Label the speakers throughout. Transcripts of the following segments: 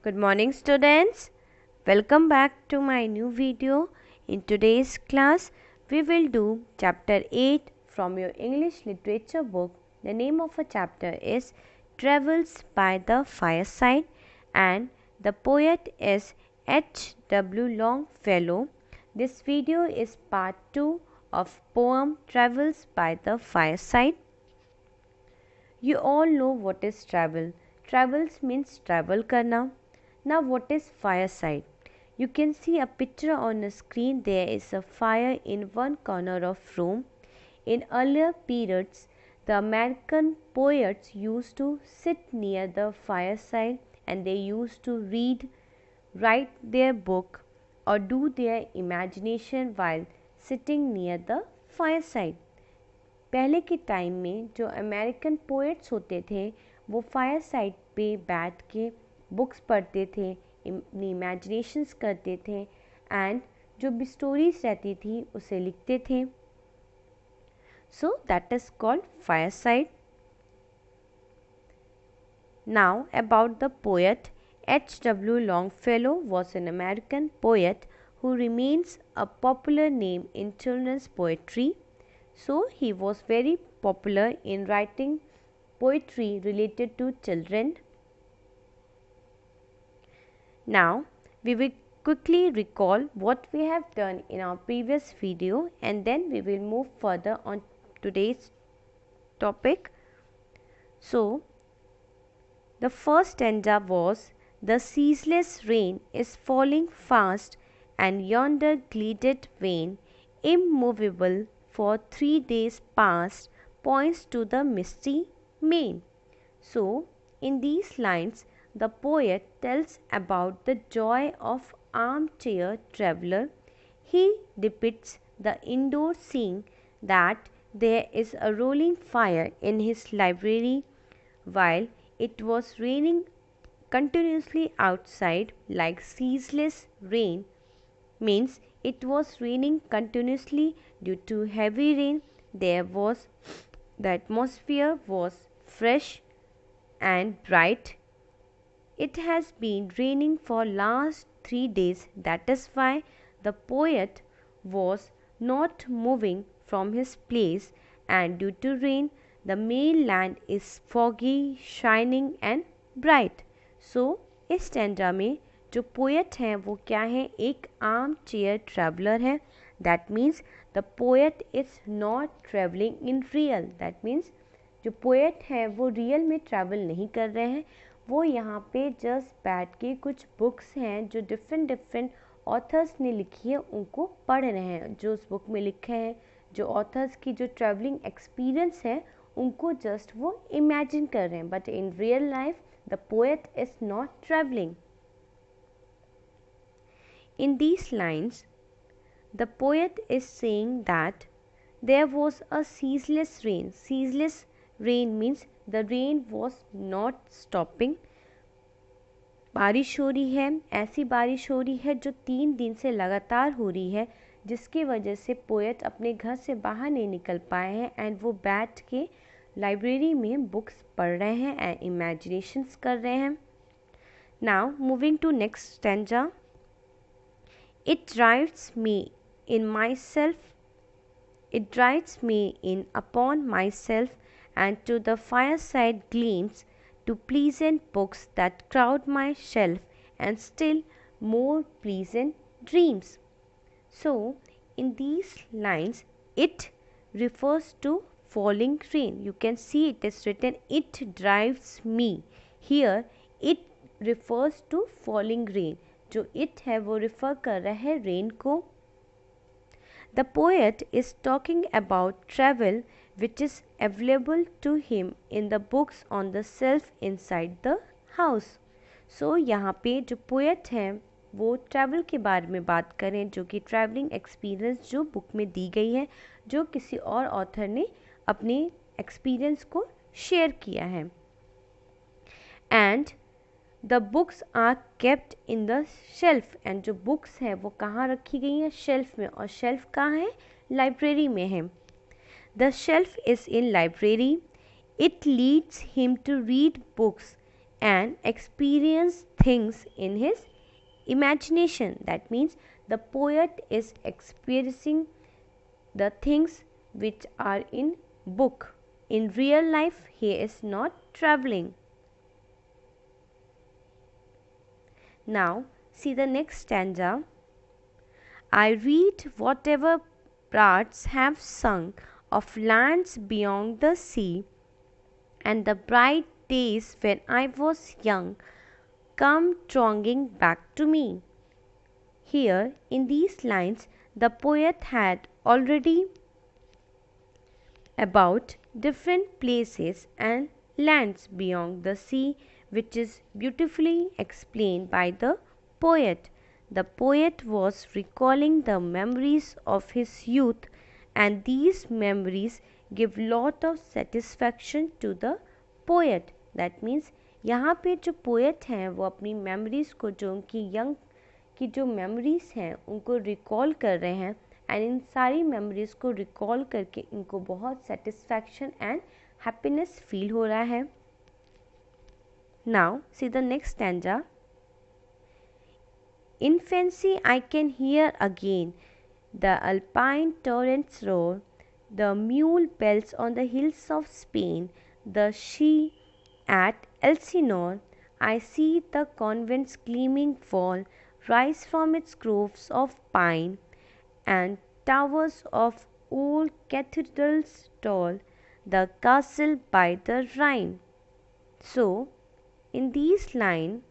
Speaker 1: Good morning students. Welcome back to my new video. In today's class, we will do chapter 8 from your English literature book. The name of a chapter is Travels by the Fireside and the poet is H.W. Longfellow. This video is part 2 of poem Travels by the Fireside. You all know what is travel. Travels means travel karna. Now what is fireside? You can see a picture on the screen. There is a fire in one corner of room. In earlier periods, the American poets used to sit near the fireside and they used to write their book or do their imagination while sitting near the fireside. पहले के time में जो American poets होते थे वो fire side पे बैठ के बुक्स पढ़ते थे, अपनी इमेजिनेशंस करते थे एंड जो भी स्टोरीज रहती थी उसे लिखते थे. So that is called fire side. Now about the poet H.W. Longfellow was an American poet who remains a popular name in children's poetry. So he was very popular in writing poetry related to children. Now we will quickly recall what we have done in our previous video and then we will move further on today's topic. So the first stanza was, "The ceaseless rain is falling fast and yonder gilded vane, immovable for 3 days past, points to the misty main." So in these lines the poet tells about the joy of armchair traveller. He depicts the indoor scene that there is a rolling fire in his library while it was raining continuously outside. Like ceaseless rain means it was raining continuously due to heavy rain. The atmosphere was fresh and bright. It has been raining for last 3 days. That is why the poet was not moving from his place, and due to rain the mainland is foggy, shining and bright. So इस stanza में जो poet हैं वो क्या है, एक arm chair traveller है. That means the poet is not travelling in real. That means जो पोएट हैं वो रियल में ट्रैवल नहीं कर रहे हैं, वो यहाँ पे जस्ट बैठ के कुछ बुक्स हैं जो डिफरेंट ऑथर्स ने लिखी है उनको पढ़ रहे हैं. जो उस बुक में लिखे हैं, जो ऑथर्स की जो ट्रैवलिंग एक्सपीरियंस है उनको जस्ट वो इमेजिन कर रहे हैं. But in real life the poet is not traveling. In these lines, the poet is saying that there was a ceaseless rain. Ceaseless rain means the rain was not stopping. बारिश हो रही है, ऐसी बारिश हो रही है जो 3 दिन से लगातार हो रही है, जिसकी वजह से पोएट अपने घर से बाहर नहीं निकल पाए हैं एंड वो बैठ के लाइब्रेरी में बुक्स पढ़ रहे हैं एंड इमेजिनेशंस कर रहे हैं. Now moving to next stanza. It drives me in myself, it drives me in upon myself and to the fireside gleams, to pleasant books that crowd my shelf and still more pleasant dreams. So in these lines it refers to falling rain. You can see it is written it drives me. Here it refers to falling rain. जो it है वो refer कर रहा है rain को. The poet is talking about travel which is available to him in the books on the shelf inside the house. So यहाँ पे जो poet है वो ट्रैवल के बारे में बात करें, जो कि ट्रैवलिंग एक्सपीरियंस जो बुक में दी गई है, जो किसी और ऑथर ने अपने एक्सपीरियंस को शेयर किया है. And the books are kept in the shelf. And जो बुक्स हैं वो कहाँ रखी गई हैं, शेल्फ में. और शेल्फ कहाँ है, लाइब्रेरी में है. The shelf is in library. It leads him to read books and experience things in his imagination. That means the poet is experiencing the things which are in book. In real life, he is not traveling. Now, see the next stanza. I read whatever bards have sung of lands beyond the sea, and the bright days when I was young come thronging back to me. Here, in these lines, the poet had already about different places and lands beyond the sea, which is beautifully explained by the poet. The poet was recalling the memories of his youth, and these memories give lot of satisfaction to the poet. That means यहाँ पे जो poet हैं वो अपनी memories को, जो उनकी young की जो मेमोरीज़ हैं उनको रिकॉल कर रहे हैं, एंड इन सारी मेमोरीज़ को रिकॉल करके इनको बहुत सेटिस्फैक्शन एंड हैप्पीनेस फील हो रहा है. Now see the next stanza. In fancy I can hear again the alpine torrents roar, the mule bells on the hills of Spain, the she at Elsinore. I see the convent's gleaming wall rise from its groves of pine, and towers of old cathedrals tall, the castle by the Rhine. So, in these lines,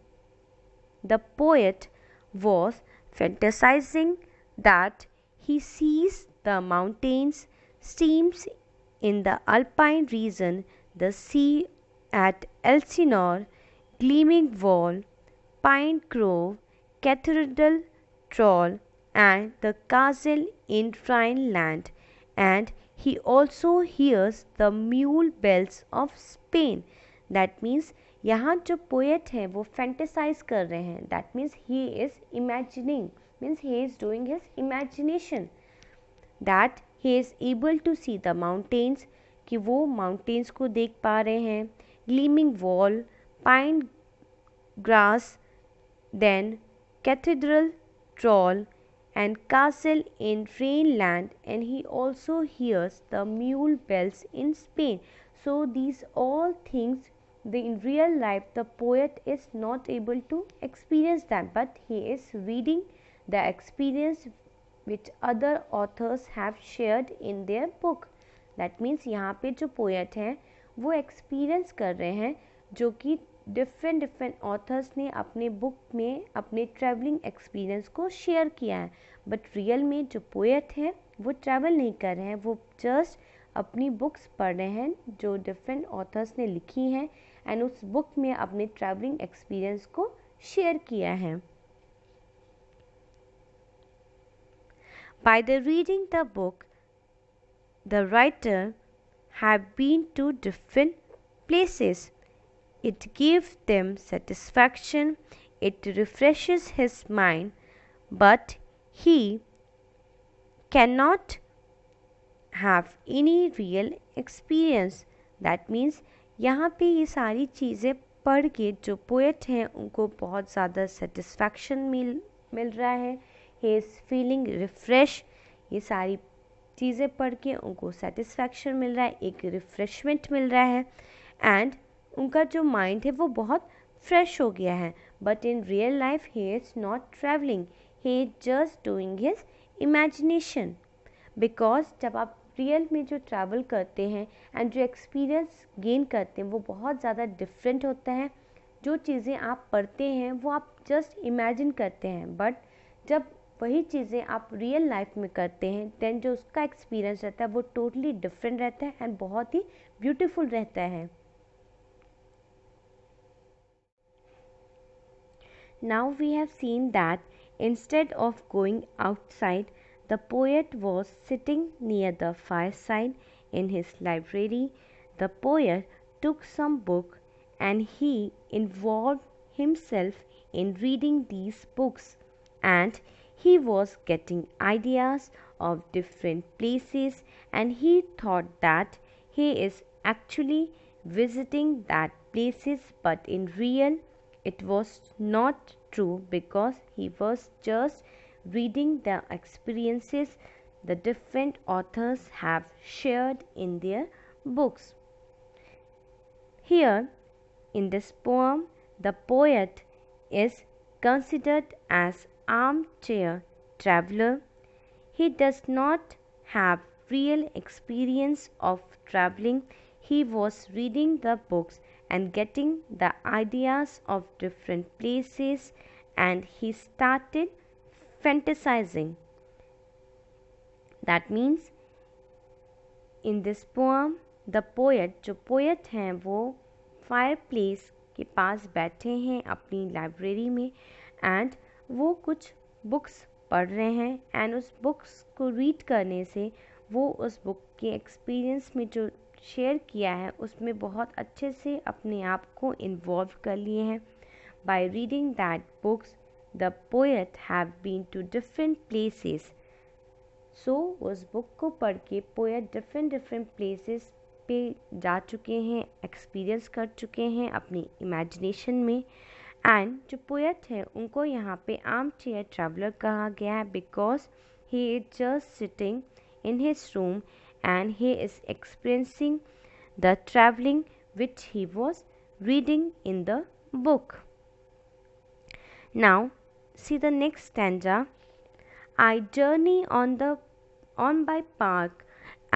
Speaker 1: the poet was fantasizing that he sees the mountains, streams in the alpine region, the sea at Elsinore, gleaming wall, pine grove, cathedral troll, and the castle in Rhineland, and he also hears the mule bells of Spain. That means यहाँ जो poet हैं वो fantasise कर रहे हैं. That means he is imagining, means he is doing his imagination that he is able to see the mountains, कि वो mountains को देख पा रहे हैं, gleaming wall, pine grass, then cathedral troll and castle in Rhineland, and he also hears the mule bells in Spain. So these all things, in real life the poet is not able to experience them, but he is reading the experience which other authors have shared in their book. That means यहाँ पे जो poet हैं वो experience कर रहे हैं जो कि डिफरेंट ऑथर्स ने अपने बुक में अपने ट्रैवलिंग एक्सपीरियंस को शेयर किया है. बट रियल में जो पोएट हैं वो ट्रैवल नहीं कर रहे हैं, वो जस्ट अपनी बुक्स पढ़ रहे हैं जो डिफरेंट ऑथर्स ने लिखी हैं, एंड उस बुक में अपने ट्रैवलिंग एक्सपीरियंस को शेयर किया है. By the reading the book the writer have been to different places. It gives them satisfaction, it refreshes his mind, but he cannot have any real experience. That means यहाँ पे ये सारी चीज़ें पढ़ के जो पोएट हैं उनको बहुत ज़्यादा सेटिस्फैक्शन मिल रहा है. he is feeling refresh. ये सारी चीज़ें पढ़ के उनको सेटिस्फैक्शन मिल रहा है, एक रिफ्रेशमेंट मिल रहा है, एंड उनका जो माइंड है वो बहुत फ्रेश हो गया है. But in real life he is not travelling, he is just doing his imagination. Because जब आप रियल में जो ट्रैवल करते हैं एंड जो एक्सपीरियंस गेन करते हैं वो बहुत ज़्यादा डिफरेंट होता है. जो चीज़ें आप पढ़ते हैं वो आप जस्ट इमेजिन करते हैं, बट जब वही चीज़ें आप रियल लाइफ में करते हैं देन जो उसका एक्सपीरियंस रहता है वो टोटली डिफरेंट रहता है एंड बहुत ही ब्यूटीफुल रहता है. Now we have seen that instead of going outside, the poet was sitting near the fireside in his library. The poet took some book and he involved himself in reading these books, and he was getting ideas of different places, and he thought that he is actually visiting that places, but in real it was not true because he was just reading the experiences the different authors have shared in their books. Here in this poem, the poet is considered as armchair traveler. He does not have real experience of traveling. He was reading the books and getting the ideas of different places, and he started fantasizing. That means in this poem the poet, जो poet हैं वो fireplace के पास बैठे हैं अपनी library में and वो कुछ बुक्स पढ़ रहे हैं एंड उस बुक्स को रीड करने से वो उस बुक के एक्सपीरियंस में जो शेयर किया है उसमें बहुत अच्छे से अपने आप को इन्वॉल्व कर लिए हैं. By reading that books the poet have been to different places. So उस बुक को पढ़ के पोएट डिफरेंट प्लेसेस पे जा चुके हैं, एक्सपीरियंस कर चुके हैं अपनी इमेजिनेशन में. एंड जो पोएट है उनको यहाँ पे आर्म चेयर ट्रैवलर कहा गया है because he is just sitting in his room and he is experiencing the travelling which he was reading in the book. Now see the next stanza. I journey on by park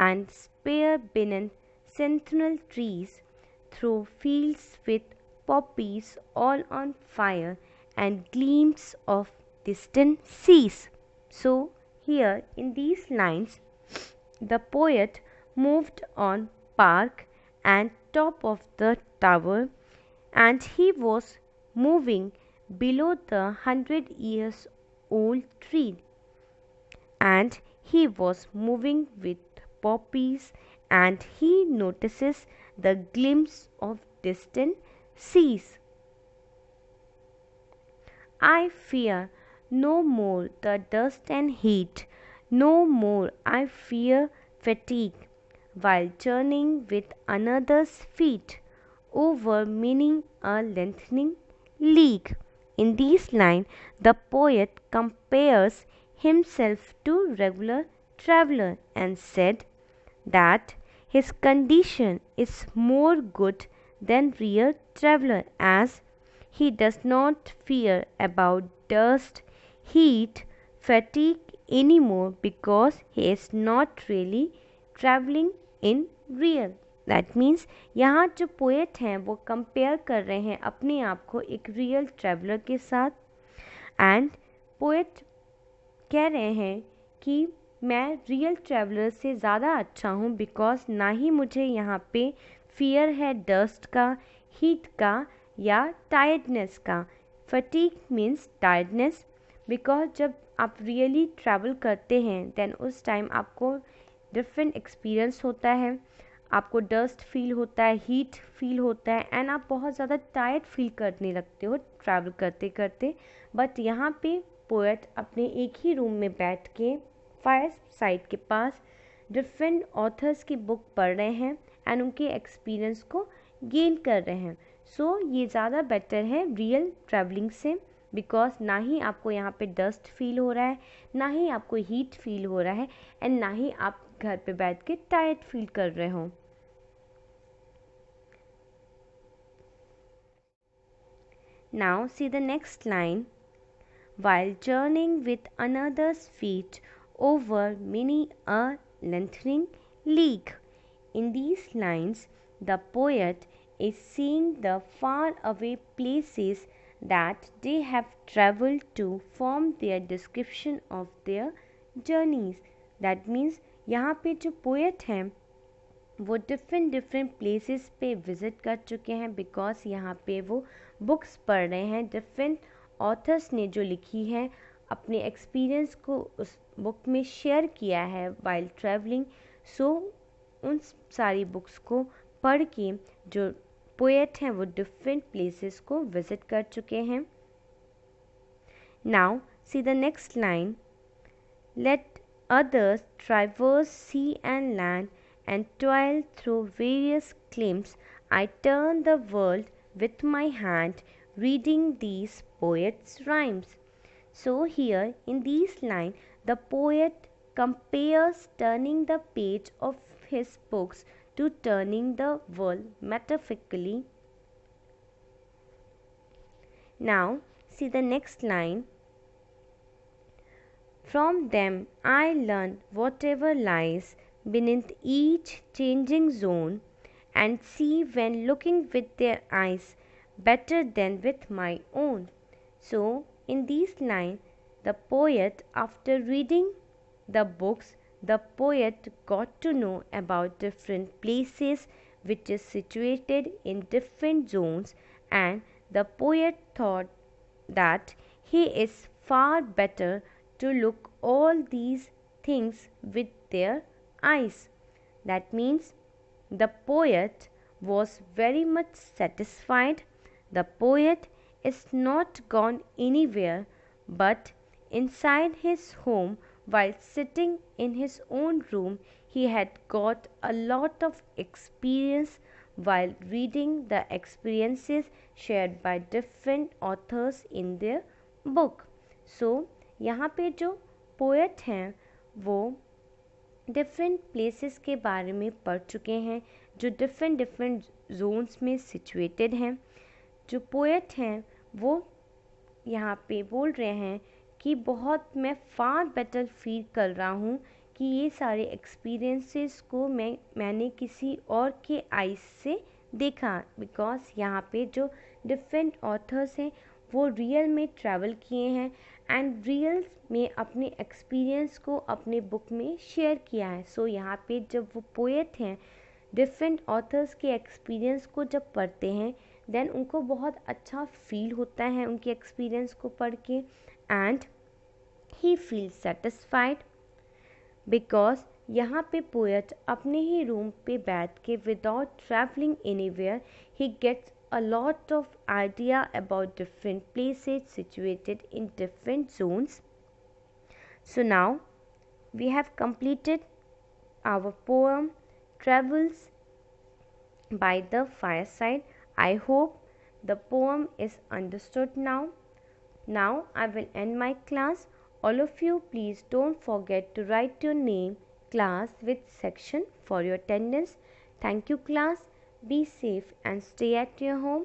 Speaker 1: and spare beneath sentinel trees, through fields with poppies all on fire and gleams of distant seas. So here in these lines, the poet moved on park and top of the tower, and he was moving below the 100-year-old tree. And he was moving with poppies, and he notices the glimpse of distant seas. I fear no more the dust and heat, no more I fear fatigue, while journeying with another's feet over many a lengthening league. In this line, the poet compares himself to regular traveler and said that his condition is more good than real traveler, as he does not fear about dust, heat, fatigue anymore because he is not really traveling in real. That means यहाँ जो poet हैं वो compare कर रहे हैं अपने आप को एक रियल ट्रैवलर के साथ. एंड पोएट कह रहे हैं कि मैं रियल ट्रैवलर से ज़्यादा अच्छा हूँ बिकॉज ना ही मुझे यहाँ पे फियर है डस्ट का, हीट का या टायर्डनेस का. फटीग मीन्स टायर्डनेस बिकॉज जब आप रियली ट्रैवल करते हैं देन उस टाइम आपको डिफरेंट एक्सपीरियंस होता है, आपको डस्ट फील होता है, हीट फील होता है एंड आप बहुत ज़्यादा टायर्ड फील करने लगते हो ट्रैवल करते करते. बट यहाँ पे पोएट अपने एक ही रूम में बैठ के फायर साइड के पास डिफरेंट ऑथर्स की बुक पढ़ रहे हैं एंड उनके एक्सपीरियंस को गेन कर रहे हैं. सो ये ज़्यादा बेटर है रियल ट्रैवलिंग से बिकॉज ना ही आपको यहाँ पे डस्ट फील हो रहा है, ना ही आपको हीट फील हो रहा है एंड ना ही आप घर पे बैठ के टायर्ड फील कर रहे हो. Now see the next line. While journeying with another's feet over many a lengthening league. In these lines, the poet is seeing the far away places that they have traveled to form their description of their journeys. That means यहाँ पे जो poet हैं वो different places पे visit कर चुके हैं because यहाँ पे वो बुक्स पढ़ रहे हैं. डिफरेंट ऑथर्स ने जो लिखी है अपने एक्सपीरियंस को उस बुक में शेयर किया है वाइल ट्रैवलिंग. सो उन सारी बुक्स को पढ़ के जो पोएट हैं वो डिफरेंट प्लेसेस को विज़िट कर चुके हैं. Now see the next line. Let others traverse sea and land and toil through various climes, I turn the world with my hand, reading these poets' rhymes. So here in these lines, the poet compares turning the page of his books to turning the world metaphorically. Now see the next line. From them I learn whatever lies beneath each changing zone, and see when looking with their eyes better than with my own. So in these lines, the poet, after reading the books, the poet got to know about different places which is situated in different zones, and the poet thought that he is far better to look all these things with their eyes. That means the poet was very much satisfied. The poet is not gone anywhere but inside his home. While sitting in his own room, he had got a lot of experience while reading the experiences shared by different authors in their book. So यहाँ पे जो poet हैं वो different places के बारे में पढ़ चुके हैं जो डिफरेंट जोन्स में सिचुएटेड हैं. जो पोएट हैं वो यहाँ पे बोल रहे हैं कि बहुत मैं फार बेटर फील कर रहा हूँ कि ये सारे एक्सपीरियंसेस को मैंने किसी और के आइज़ से देखा, बिकॉज यहाँ पे जो डिफरेंट ऑथर्स हैं वो रियल में ट्रैवल किए हैं एंड रियल में अपने एक्सपीरियंस को अपने बुक में शेयर किया है. सो यहाँ पे जब वो पोएट हैं डिफरेंट ऑथर्स के एक्सपीरियंस को जब पढ़ते हैं देन उनको बहुत अच्छा फील होता है उनके एक्सपीरियंस को पढ़ के, and he feel satisfied because यहाँ पे पोएट अपने ही रूम पे बैठ के without travelling anywhere he gets a lot of idea about different places situated in different zones. So now we have completed our poem Travels by the Fireside. I hope the poem is understood now. Now I will end my class. All of you please don't forget to write your name, class with section for your attendance. Thank you class. Be safe and stay at your home.